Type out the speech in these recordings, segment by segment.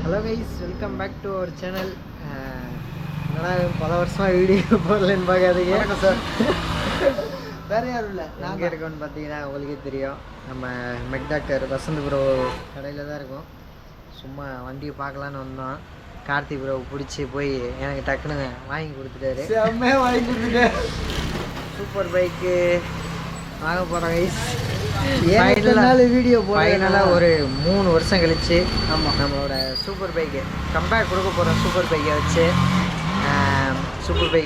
Hello guys, welcome back to our channel. என்னடா பல வருஷமாக வீடியோ போடலன்னு பார்க்காதீங்க சார். வேறு யாரும் இல்லை, நாங்கள் இருக்கோன்னு பார்த்தீங்கன்னா உங்களுக்கே தெரியும். நம்ம மெக் டாக்டர் வசந்த் ப்ரோ கடையில் தான் இருக்கோம். சும்மா வண்டியை பார்க்கலான்னு வந்தோம். கார்த்திக் ப்ரோ பிடிச்சி போய் எனக்கு டக்குன்னு வாங்கி கொடுத்துட்டாரு. செம்மையாக வாங்கி கொடுத்துட்டேன். சூப்பர் பைக்கு வாங்க போகிறோம் கைஸ். வீடியோ ஃபைனலாக ஒரு 3 வருஷம் கழிச்சு ஆமாம் நம்மளோட சூப்பர் பைக்கு கம்பேக் கொடுக்க போகிறோம். சூப்பர் பைக்கை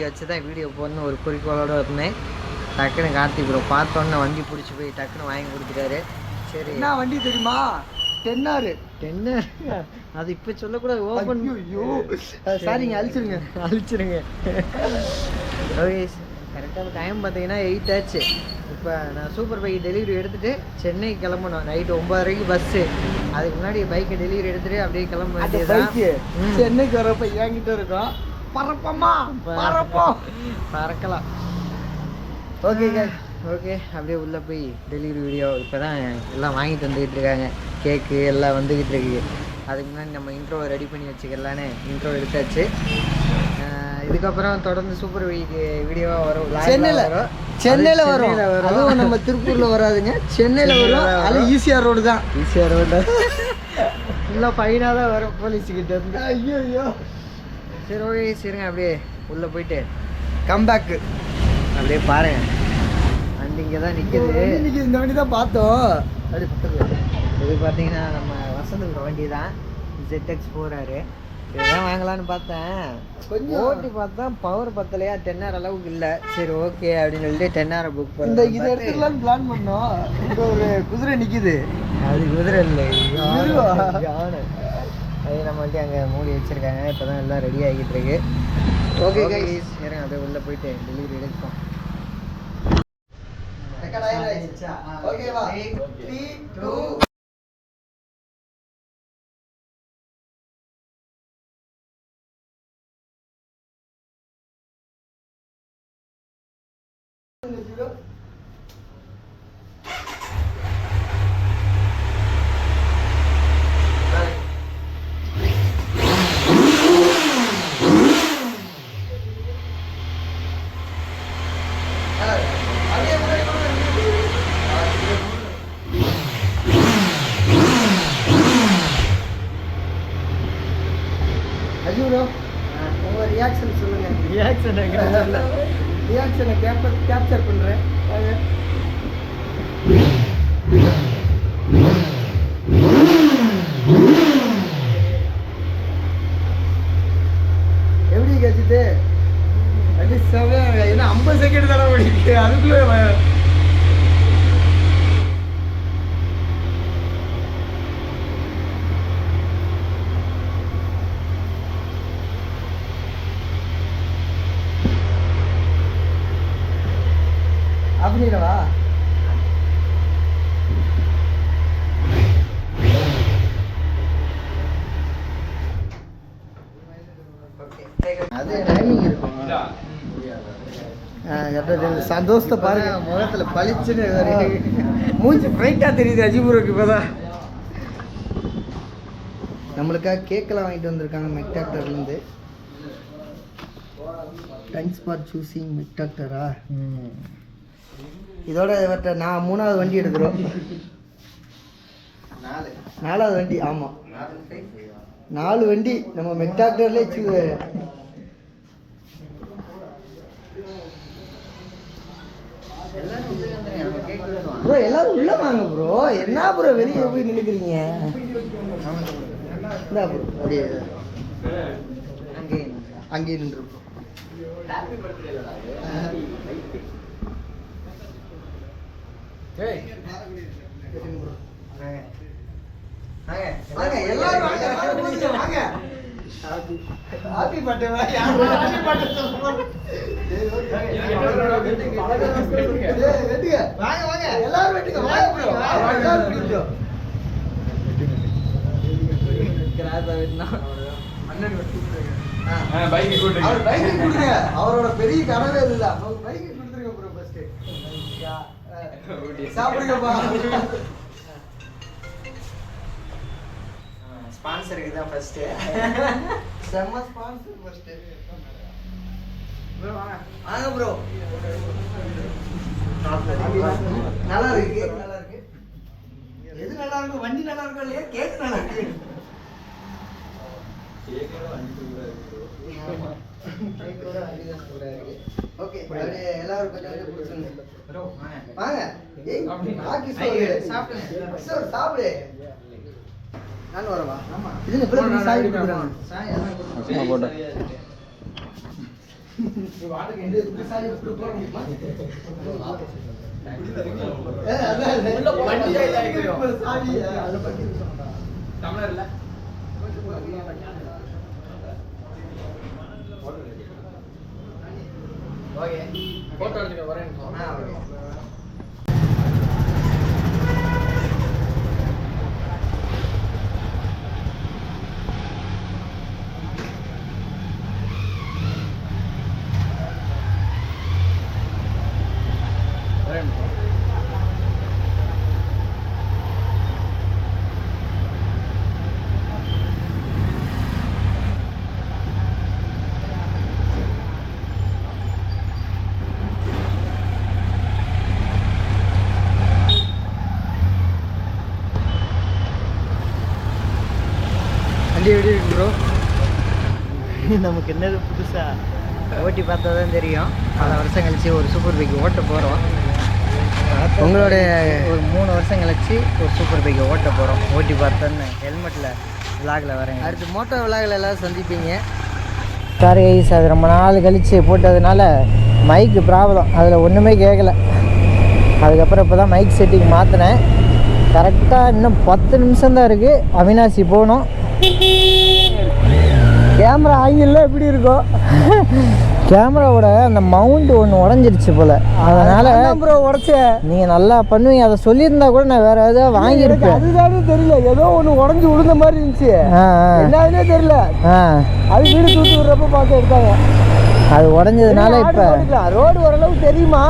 வச்சு தான் வீடியோ போடணும்னு ஒரு குறிக்கோளோடு இருந்தேன். டக்குன்னு கார்த்திக் ப்ரோ பார்த்தோன்னே வண்டி பிடிச்சி போய் டக்குன்னு வாங்கி கொடுத்துட்டாரு. சரி, என்ன வண்டி தெரியுமா? 10R. அது இப்போ சொல்லக்கூடாது, ஓப்பன். ஐயோ சாரிங்க, அழிச்சிருங்க. ஓகே, கரெக்டான டைம் பார்த்தீங்கன்னா 8 ஆச்சு. இப்போ நான் சூப்பர் பைக் டெலிவரி எடுத்துகிட்டு சென்னை கிளம்பணும். Night 9:30 bus. அதுக்கு முன்னாடி பைக்கை டெலிவரி எடுத்துகிட்டு அப்படியே கிளம்ப வேண்டியது. சென்னைக்கு வரப்ப என்கிட்ட இருக்கோம். பறக்கலாம். ஓகே, அப்படியே உள்ளே போய் டெலிவரி வீடியோ இப்போ தான் எல்லாம் வாங்கிட்டு வந்துக்கிட்டு இருக்காங்க. கேக்கு எல்லாம் வந்துக்கிட்டு இருக்கு. அதுக்கு முன்னாடி நம்ம இன்ட்ரோவை ரெடி பண்ணி வச்சுக்கலான்னு இன்ட்ரோ எடுத்தாச்சு. இதுக்கப்புறம் தொடர்ந்து சூப்பர் வீடியோவாக வரும். சென்னையில் வரும். அதுவும் நம்ம திருப்பூரில் வராதுங்க, சென்னையில் வரும். அது ஈசிஆர் ரோடு தான். ஈசிஆர் ரோடு ஃபுல்லாக ஃபைனாக தான் வரும் போலீஸுக்கிட்ட இருந்து. ஐயோ சரி, ஓகே, சரிங்க. அப்படியே உள்ளே போயிட்டு கம்பேக்கு அப்படியே பாருங்கள். வண்டி இங்கே தான் நிற்கிது. இந்த வண்டி தான் பார்த்தோம். அப்படி பக்கத்தில் இது பார்த்தீங்கன்னா நம்ம வசந்த் வண்டி தான். ZX 4R. இதுதான் வாங்கலான்னு பார்த்தேன். கொஞ்சம் ஓட்டி பார்த்தா பவர் பத்தலையா, 10R அளவுக்கு இல்லை. சரி, ஓகே அப்படின்னு சொல்லிட்டு 10R புக் பண்ணி இதை எடுத்துக்கலான்னு பிளான் பண்ணோம். இங்கே ஒரு குதிரை நிற்கிது. அது குதிரை இல்லை, யானை. அது நம்ம வண்டி அங்கே மூடி வச்சுருக்காங்க. இப்போ தான் எல்லாம் ரெடி ஆகிட்டு இருக்கு. ஓகே கைஸ், இருங்க அப்படியே உள்ளே போயிட்டு டெலிவரி எடுப்போம். ஓகேவா? 3, 2 உங்கள் ரியாக்ஷன் சொல்லுங்கள். ரியாக்ஷனை கேப்சர் பண்ணுறேன். எப்படி கட்சிட்டு அது செவ்வாய் ஏன்னா 50 செகண்ட் தானே ஓடிக்கு. அதுக்குள்ளே அப்படிங்களா? அது டைமிங் இருக்கும். சந்தோஷத்தை பாருங்க, முகத்துல பளிச்சுன்னு மூஞ்சி பிரைட்டாக தெரியுது அஜிபுருக்கு. இப்போதான் நம்மளுக்காக கேக்கெல்லாம் வாங்கிட்டு வந்திருக்காங்க மெக் டாக்டர்லேருந்து. தேங்க்ஸ் ஃபார் சூஸிங் மெக் டாக்டரா. இதோட இவர்கிட்ட நான் 3வது வண்டி எடுக்கிறோம். 4வது வண்டி. ஆமாம், 4 வண்டி நம்ம மெக் டாக்டர்லேயே. ப்ரோ எல்லாரும் உள்ள வாங்க ப்ரோ. என்ன ப்ரோ வெளியே போய் நினைக்கிறீங்க? இந்த ப்ரோ அப்படியே அங்கேயே நின்றுருப்போம். Happy birthday. வாங்க எல்லாரும் வெட்டுங்க. வாங்க ப்ரோ, எல்லாரும் பிடிக்கும். அவரோட பெரிய கனவே இல்ல. பைக் கொடுத்துருங்க ப்ரோ. ஃபர்ஸ்ட் சாப்பிடுங்கப்பா. ஸ்பான்சருக்கு தான் ஃபர்ஸ்ட்டு. செம்ம ஸ்பான்சர் ஃபர்ஸ்ட்டு. ப்ரோ வாங்க. வாங்க ப்ரோ. நல்லா இருக்கு, நல்லா இருக்கு. எது நல்லா இருக்கு? வண்டி நல்லா இருக்கா இல்லையா? கேக் நல்லா இருக்கு. கேக்கோட வண்டி சூப்பரா இருக்கு ப்ரோ. கேக்கோட வண்டி தான் சூப்பரா இருக்கு. ஓகே, அப்படியே எல்லாரும் கொஞ்சம் குடிச்சுங்க ப்ரோ வாங்க. வாங்க. ஏய் பாக்கி சாப்பிடுங்க. சார் சாப்பிடு. நான் வரவா? ஆமா. இதுல இப்ப சாய் குடுக்குறாங்க. சாய் எல்லாம் குடுக்குறாங்க. போடு. நீ வாடகை எந்த சாய் குடுக்குறாங்க? அதான் உள்ள வண்டி சாய் அடிக்குறோம். சாவி அத பத்தி சொல்றா. டம்ளர் இல்ல. ஓகே. போட்டோ எடுத்துக்க வரேன். ஓகே. வண்டி எப்படி இருக்கு ப்ரோ? நமக்கு என்னது புதுசாக ஓட்டி பார்த்தா தான் தெரியும். பல வருஷம் கழிச்சு ஒரு சூப்பர் பைக் ஓட்ட போகிறோம். உங்களோட ஒரு 3 வருஷம் கழிச்சு ஒரு சூப்பர் பைக்கை ஓட்ட போகிறோம். ஓட்டி பார்த்தோன்னு ஹெல்மெட்டில் விலாகில் வரேன். அடுத்து மோட்டோ விலாகில் எல்லாம் சந்திப்பீங்க. சாரி கைஸ், அது ரொம்ப நாள் கழித்து போட்டதுனால மைக்கு ப்ராப்ளம், அதில் ஒன்றுமே கேட்கல. அதுக்கப்புறம் இப்போ தான் மைக் செட்டிங் மாற்றினேன். கரெக்டாக இன்னும் 10 நிமிஷம் தான் இருக்குது. அவினாசி போகணும். கேமரா ஆங்கிளில் எப்படி இருக்கும்? கேமராவோட அந்த மவுண்ட் ஒன்று உடஞ்சிருச்சு போல், அதனால் ப்ரோ உடச்ச. நீங்கள் நல்லா பண்ணுவீங்க, அதை சொல்லியிருந்தா கூட நான் வேறு ஏதாவது வாங்கியிருப்பேன். அதுதானே தெரியல, ஏதோ ஒன்று உடஞ்சி விழுந்த மாதிரி இருந்துச்சு. என்னதுன்னே தெரியல. அது வீடு தூக்கி விடுறப்ப பார்த்து எடுத்தாங்க. அது உடஞ்சதுனால இப்போ ரோடு ஓரளவுக்கு தெரியுமா?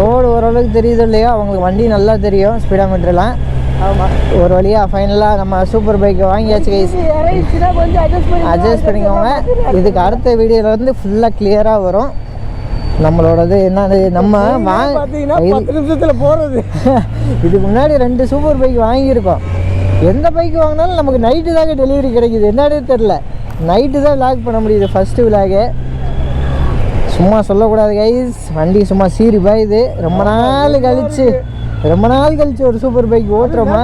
ரோடு ஓரளவுக்கு தெரியுது இல்லையா? அவங்களுக்கு வண்டி நல்லா தெரியும், ஸ்பீடாமீட்டர்லாம். ஆமாம், ஒரு வழியாக ஃபைனலாக நம்ம சூப்பர் பைக்கை வாங்கியாச்சு கைஸ். கொஞ்சம் அட்ஜஸ்ட் பண்ணிக்கோங்க. இதுக்கு அடுத்த வீடியோவில் வந்து ஃபுல்லாக கிளியராக வரும். நம்மளோடது என்னது, நம்ம பார்த்தீங்கன்னா 10 நிமிஷத்தில் போகிறது. இதுக்கு முன்னாடி 2 சூப்பர் பைக் வாங்கியிருக்கோம். எந்த பைக் வாங்கினாலும் நமக்கு நைட்டு தாங்க டெலிவரி கிடைக்குது. என்னடே தெரில, நைட்டு தான் விலாக் பண்ண முடியுது. ஃபஸ்ட்டு விலாகு சும்மா சொல்லக்கூடாது கைஸ். வண்டி சும்மா சீரி பாயுது. ரொம்ப நாள் கழிச்சு ஒரு சூப்பர் பைக் ஓட்டுறோமா?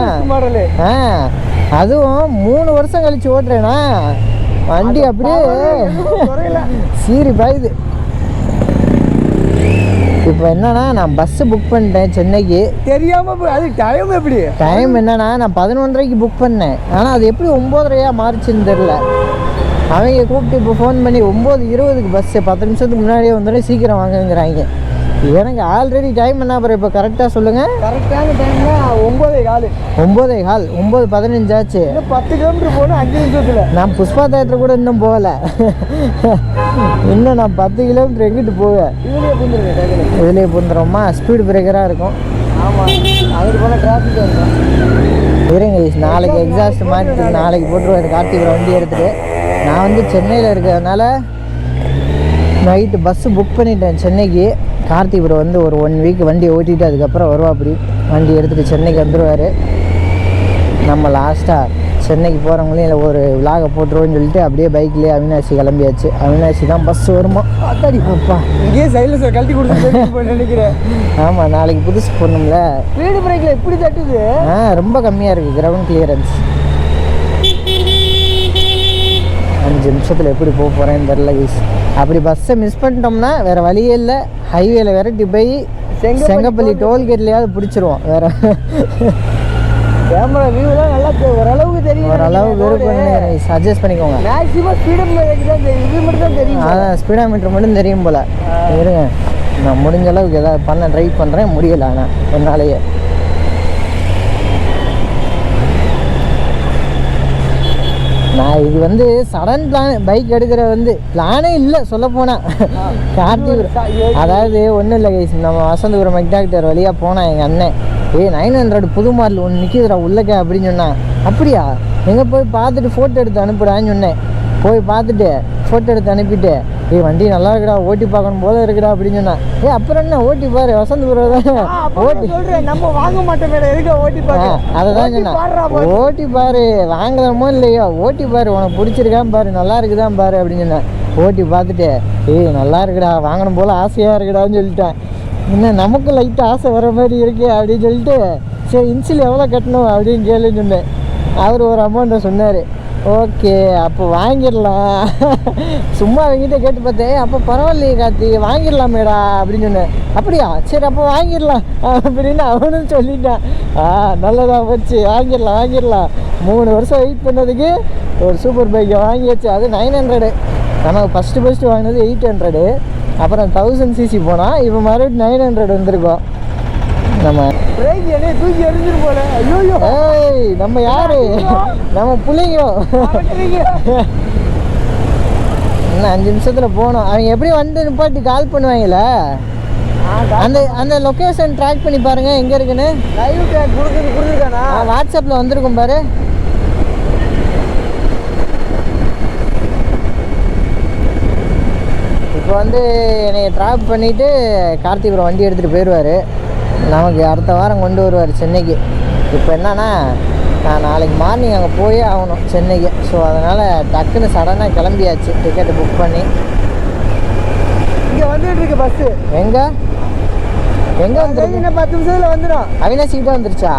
அதுவும் 3 வருஷம் கழிச்சு ஓட்டுறேன்னா வண்டி அப்படியே சீரி பாயுது. இப்போ என்னன்னா, நான் பஸ்ஸு புக் பண்ணிட்டேன் சென்னைக்கு. தெரியாமல் அது டைம் எப்படி? டைம் என்னன்னா, நான் 11:30க்கு புக் பண்ணேன். ஆனால் அது எப்படி 9:30 மாறிச்சுன்னு தெரில. அவங்க கூப்பிட்டு இப்போ ஃபோன் பண்ணி 9:20க்கு பஸ்ஸு 10 நிமிஷத்துக்கு முன்னாடியே வந்துடும், சீக்கிரம் வாங்குங்கிறாங்க. எனக்கு ஆல்ரெடி டைம் என்ன அப்புறம் இப்போ கரெக்டாக சொல்லுங்கள். கரெக்டான டைம்னா 9:15. 9:15 ஆச்சு. 10 கிலோமீட்டர் போனால் 5 நிமிஷத்தில். நான் புஷ்பா தேட்டர் கூட இன்னும் போகலை. இன்னும் நான் 10 கிலோமீட்டர் எங்கிட்டு போவேன். இதுலேயே பூந்துடுறோமா? ஸ்பீடு பிரேக்கராக இருக்கும். ஆமாம், அதுக்கு போனால் டிராஃபிக்காக இருக்கும். இருங்க, நாளைக்கு எக்ஸாஸ்ட் மாற்றி நாளைக்கு போட்டுருவாரு கார்த்திகை வண்டி எடுத்துகிட்டு. நான் வந்து சென்னையில் இருக்கிறதுனால நைட்டு பஸ்ஸு புக் பண்ணிட்டேன் சென்னைக்கு. கார்த்திபுரம் வந்து ஒரு 1 வீக் வண்டி ஓட்டிட்டு அதுக்கப்புறம் வருவா. அப்படி வண்டி எடுத்துகிட்டு சென்னைக்கு வந்துடுவார். நம்ம லாஸ்ட்டாக சென்னைக்கு போகிறவங்களையும் இல்லை ஒரு விலாகை போட்டுருவோன்னு சொல்லிட்டு அப்படியே பைக்லேயே அவினாசி கிளம்பியாச்சு. அவினாசி தான் பஸ் வருமா? அத்தாடி அப்பா, இங்கேயே சைலன்சர் கழட்டி கொடுத்து நினைக்கிறேன். ஆமாம், நாளைக்கு புதுசு போடணும்ல. ஸ்பீடு பிரேக்கில் எப்படி தட்டுது? ரொம்ப கம்மியாக இருக்குது கிரவுண்ட் கிளியரன்ஸ். 5 நிமிஷத்தில் எப்படி போக போகிறேன்னு தெரில கைஸ். அப்படி பஸ்ஸை மிஸ் பண்ணிட்டோம்னா வேறு வழியே இல்லை. ஹைவேல விரட்டி போய் செங்கப்பள்ளி டோல்கேட்லையாவது பிடிச்சிருவோம். வேறு கேமரா வியூலாம் நல்லா ஓரளவுக்கு தெரியும். ஓரளவுக்கு விருப்பம் சஜஸ்ட் பண்ணிக்கோங்க. மேக்ஸிமம் ஸ்பீடோமீட்டர் தான் தெரியும். இது மட்டும் தான் தெரியும். அதான் ஸ்பீடோமீட்டர் மட்டும் தெரியும் போல். இருங்க, நான் முடிஞ்ச அளவுக்கு எதாவது பண்ண ட்ரை பண்ணுறேன். முடியலை ஆனால் என்னாலேயே. நான் இது வந்து சடன் பிளான், பைக் எடுக்கிற வந்து பிளானே இல்லை சொல்லப்போனால். கார்த்திகை அதாவது ஒன்றும் இல்லை கைஸ், நம்ம வசந்தபுரம் மெக்டாக்டர் வழியாக போனால் எங்கள் அண்ணன் ஏய் 900 புது மாடல் ஒன்று நிற்கிதுடா உள்ளக்க அப்படின்னு சொன்னான். அப்படியா, எங்கே போய் பார்த்துட்டு ஃபோட்டோ எடுத்து அனுப்புடான்னு சொன்னேன். போய் பார்த்துட்டு ஃபோட்டோ எடுத்து அனுப்பிட்டு ஏய் வண்டி நல்லா இருக்குடா ஓட்டி பார்க்கணும் போல இருக்குடா அப்படின்னு சொன்னான். அப்புறம் என்ன ஓட்டி பாரு வசந்த் ப்ரோ தான் ஓட்டி சொல்கிறேன், நம்ம வாங்க மாட்டோம் எதுக்கு ஓட்டி பாரு. அதை தான் சொன்னேன், ஓட்டி பாரு வாங்கலாமோ இல்லையோ ஓட்டி பாரு உனக்கு பிடிச்சிருக்கான் பாரு நல்லா இருக்குதான் பாரு அப்படின்னு சொன்னேன். ஓட்டி பார்த்துட்டு ஏய் நல்லா இருக்குடா வாங்கணும் போல் ஆசையாக இருக்குடான்னு சொல்லிட்டேன். என்ன நமக்கும் லைட்டாக ஆசை வர மாதிரி இருக்கு அப்படின்னு சொல்லிட்டு சரி இன்சில் எவ்வளோ கட்டணும் அப்படின்னு கேளுன்னு சொன்னேன். அவர் ஒரு அமௌண்ட்டை சொன்னார். ஓகே அப்போ வாங்கிடலாம். சும்மா அவங்ககிட்ட கேட்டு பார்த்தேன். அப்போ பரவாயில்லையே கார்த்தி வாங்கிடலாமேடா அப்படின்னு சொன்னேன். அப்படியா சரி அப்போ வாங்கிடலாம் அப்படின்னு அவனும் சொல்லிட்டான். நல்லதாக போச்சு வாங்கிடலாம். 3 வருஷம் வெயிட் பண்ணதுக்கு ஒரு சூப்பர் பைக்கை வாங்கியாச்சு. அது 900. நமக்கு ஃபஸ்ட்டு வாங்கினது 800. அப்புறம் 1000cc போனால் இப்போ மறுபடியும் 900 வந்திருக்கோம். நம்ம தூக்கி எறிஞ்சிட்டு போல. ஐயோ ஏய் நம்ம யாரு, நம்ம பிள்ளைங்க. இன்னும் 5 நிமிஷத்தில் போகணும். அவங்க எப்படி வந்து நிப்பாட்டி கால் பண்ணுவாங்கல்ல, அந்த லொக்கேஷன் ட்ராக் பண்ணி பாருங்க எங்கே இருக்குன்னு. லைவ் ட்ராக் கொடுத்துருக்கானா வாட்ஸ்அப்பில் வந்திருக்கும் பாரு. இப்போ வந்து என்னை ட்ராப் பண்ணிவிட்டு கார்த்திபுரம் வண்டி எடுத்துகிட்டு போயிடுவார். நமக்கு அடுத்த வாரம் கொண்டு வருவார் சென்னைக்கு. இப்போ என்னன்னா நான் நாளைக்கு மார்னிங் அங்கே போயே ஆகணும் சென்னைக்கு. ஸோ அதனால் டக்குன்னு சடனாக கிளம்பியாச்சு டிக்கெட்டு புக் பண்ணி. இங்கே வந்துட்டு இருக்கு பஸ்ஸு. எங்கே வந்து இன்னும் 10 நிமிஷத்தில் வந்துடும். அவினாசிக்கிட்ட வந்துருச்சா?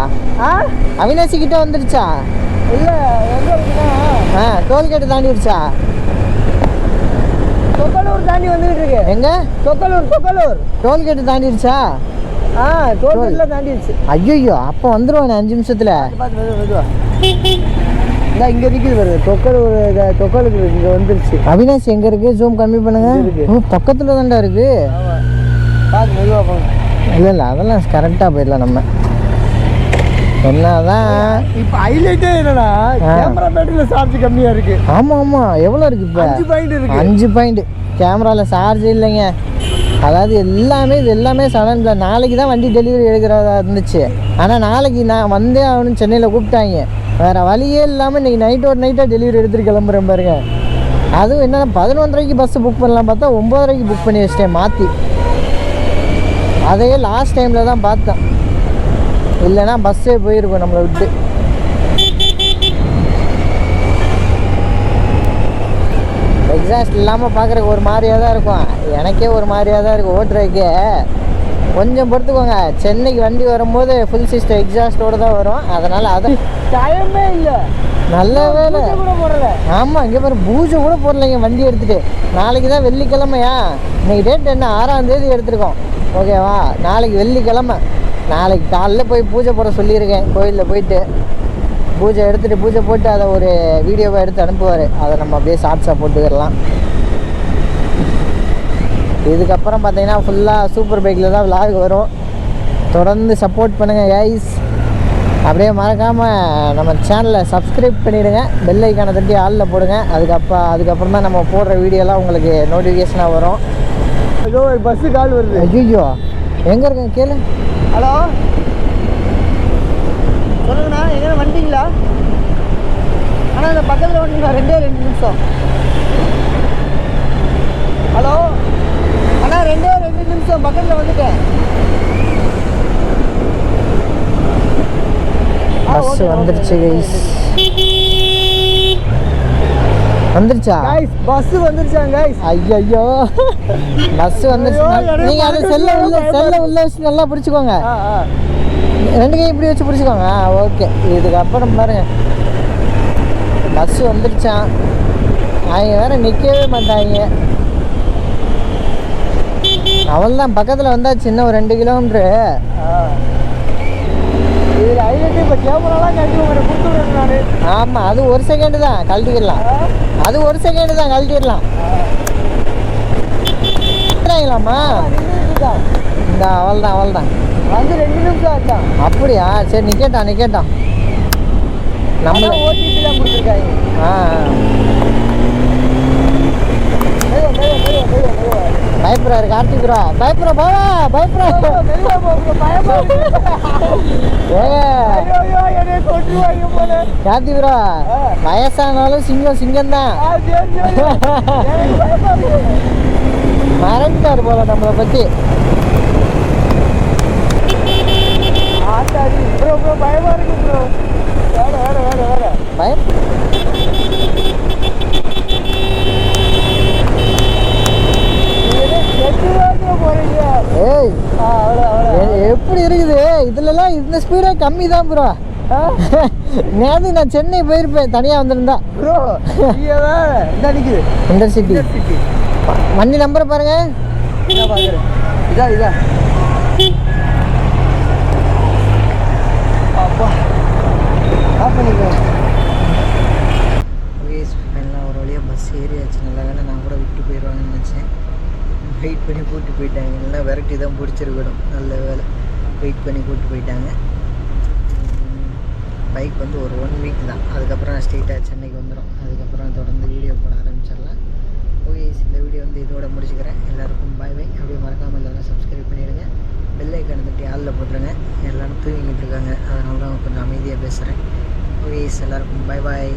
அவினாசிக்கிட்ட வந்துருச்சா? இல்லை எங்கே இருக்குன்னா டோல்கேட்டு தாண்டிடுச்சா? தொக்கலூர் தாண்டி வந்துகிட்டு இருக்கு. எங்க? தொக்கலூர் டோல்கேட்டு தாண்டிடுச்சா? டோல்கேட்ல தாண்டிடுச்சு. ஐயோ அப்போ வந்துடுவானே 5 நிமிஷத்தில். இங்கே இருக்குது வருது தொக்கலுக்கு இங்கே வந்துருச்சு. அவினாசி எங்கே இருக்குது? ஜூம் கம்மி பண்ணுங்க. பக்கத்தில் தான்டா இருக்குது. பார்த்து மெதுவாக போங்க. இல்லை அதெல்லாம் கரெக்டாக போயிடலாம் நம்ம. என்னதான் இப்போ ஹைலைட்டே என்னன்னா கேமரா பேட்டரியில் சார்ஜ் கம்மியாக இருக்குது. ஆமாம் எவ்வளோ இருக்குது இப்போ? 5 பாயிண்ட் இருக்குது. 5 பாயிண்ட். கேமராவில் சார்ஜ் இல்லைங்க. அதாவது இது எல்லாமே சடனில் நாளைக்கு தான் வண்டி டெலிவரி எடுக்கிறதா இருந்துச்சு. ஆனால் நாளைக்கு நான் வந்தே அவனு சென்னையில் கூப்பிட்டாங்க. வேறு வழியே இல்லாமல் இன்றைக்கி நைட்டாக டெலிவரி எடுத்துகிட்டு கிளம்புறேன் பாருங்க. அதுவும் என்னென்னா 11:30 பஸ்ஸு புக் பண்ணலாம் பார்த்தா 9:30 புக் பண்ணி வச்சிட்டேன் மாற்றி. அதையே லாஸ்ட் டைமில் தான் பார்த்தேன். இல்லைன்னா பஸ்ஸே போயிருக்கும் நம்மளை விட்டு. எக்ஸாஸ்ட் இல்லாமல் பார்க்குறக்கு ஒரு மாதிரியாக தான் இருக்கும். எனக்கே ஒரு மாதிரியாக தான் இருக்கும் ஓட்டுறதுக்கே. கொஞ்சம் பொறுத்துக்கோங்க. சென்னைக்கு வண்டி வரும்போது ஃபுல் சிஸ்டம் எக்ஸாஸ்டோடு தான் வரும். அதனால் அது டைமே இல்லை. நல்ல வேலை கூட போடல. ஆமாம் இங்கே பாரு பூஜை கூட போடலைங்க வண்டி எடுத்துகிட்டு. நாளைக்கு தான் வெள்ளிக்கிழமையா? இன்றைக்கி டேட் என்ன 6ஆம் தேதி எடுத்துருக்கோம். ஓகேவா? நாளைக்கு வெள்ளிக்கிழமை. நாளைக்கு காலையில் போய் பூஜை போட சொல்லியிருக்கேன். கோயிலில் போயிட்டு பூஜை போட்டு அதை ஒரு வீடியோவை எடுத்து அனுப்புவார். அதை நம்ம அப்படியே ஷார்ட்ஸாக போட்டுக்கிடலாம். இதுக்கப்புறம் பார்த்தீங்கன்னா ஃபுல்லாக சூப்பர் பைக்கில் தான் விலாக் வரும். தொடர்ந்து சப்போர்ட் பண்ணுங்கள் கைஸ். அப்படியே மறக்காமல் நம்ம சேனலை சப்ஸ்கிரைப் பண்ணிவிடுங்க. பெல் ஐக்கானை தட்டி ஆளில் போடுங்க. அதுக்கப்புறம் தான் நம்ம போடுற வீடியோலாம் உங்களுக்கு நோட்டிஃபிகேஷனாக வரும். ஏதோ ஒரு பஸ்ஸு கால் வருது. ஐயோ எங்கே இருக்கேன் கேளு. ஹலோ சொல்லுங்கண்ணா, எங்கே வந்துட்டீங்களா? ஆனால் இந்த பக்கத்தில் வந்துட்டீங்களா? 2 நிமிஷம். ஹலோ அண்ணா 2 நிமிஷம் பக்கத்தில் வந்துட்டேன். பஸ் வந்துருச்சு கைஸ். வந்துருச்சா பஸ் வந்துருச்சாங்க கைஸ்? ஐயோ பஸ் வந்துருச்சு. நீங்கள் அதை செல்ல உள்ள வச்சு நல்லா பிடிச்சிக்கோங்க. 2 கையும் இப்படி வச்சு பிடிச்சிக்கோங்க. ஓகே இதுக்கப்புறம் பாருங்க பஸ் வந்துருச்சான். அவங்க வேற நிற்கவே மாட்டாங்க. அவள் தான் பக்கத்தில் வந்தாச்சு. இன்னும் ஒரு 2 கிலோமீட்ரு. இதில் ஹைலைட்டு இப்போ கேமராலாம் கழட்டி உங்கள்கிட்ட கொடுத்துருவேன் நான். ஆமாம் அது 1 செகண்டு தான் கழட்டிடலாம். அது 1 செகண்டு தான் கழட்டிடலாம். கழட்டிடலாமா? இந்த அவள் தான் வந்து 2 நிமிஷம் ஆச்சான். அப்படியா? சரி நிற்கட்டான். நம்ம ஓடிபி தான் கொடுத்துருக்காங்க. பயப்படுறாரு கார்த்திக் ப்ரோ. பயப்படுற போவா, பயப்படுற கார்த்திக் ப்ரோ. வயசானாலும் சிங்கம் சிங்கம் தான். மறந்துட்டாரு போல நம்மளை பத்தி. பயமா இருக்கு ப்ரோ. பயம் எப்படி இருக்குது இதுலலாம்? இந்த ஸ்பீடே கம்மி தான் ப்ரோ. நேற்று நான் சென்னை போயிருப்பேன் தனியாக வந்திருந்தா ப்ரோ. இன்டர்சிட்டி வண்டி நம்பரை பாருங்க. இதா இதா அப்பா ஆஃப் பண்ணிக்கோங்க. எல்லாம் ஒரு வழியாக பஸ் ஏறியாச்சு. நல்லா வேலை நான் கூட விட்டு போயிடுவாங்கன்னு நினச்சேன். வெயிட் பண்ணி கூப்பிட்டு போயிட்டாங்க. எல்லாம் விரட்டி தான் பிடிச்சிருக்கணும். நல்ல வேலை வெயிட் பண்ணி கூப்பிட்டு போயிட்டாங்க. பைக் வந்து ஒரு 1 வீக் தான். அதுக்கப்புறம் நான் ஸ்ட்ரெயிட்டாக சென்னைக்கு வந்துடும். அதுக்கப்புறம் தொடர்ந்து வீடியோ போட ஆரம்பிச்சிடலாம். ஓகே, இந்த வீடியோ வந்து இதோட முடிச்சுக்கிறேன். எல்லாருக்கும் பாய் பாய். அப்படியே மறக்காமல் எல்லோரும் சப்ஸ்கிரைப் பண்ணிவிடுங்க. பெல் ஐக்கான் தட்டி ஆளில் போட்டுருங்க. எல்லோரும் தூங்கிட்டு இருக்காங்க, அதனால தான் கொஞ்சம் அமைதியாக பேசுகிறேன். ஓகே, எல்லாருக்கும் பாய் பாய்.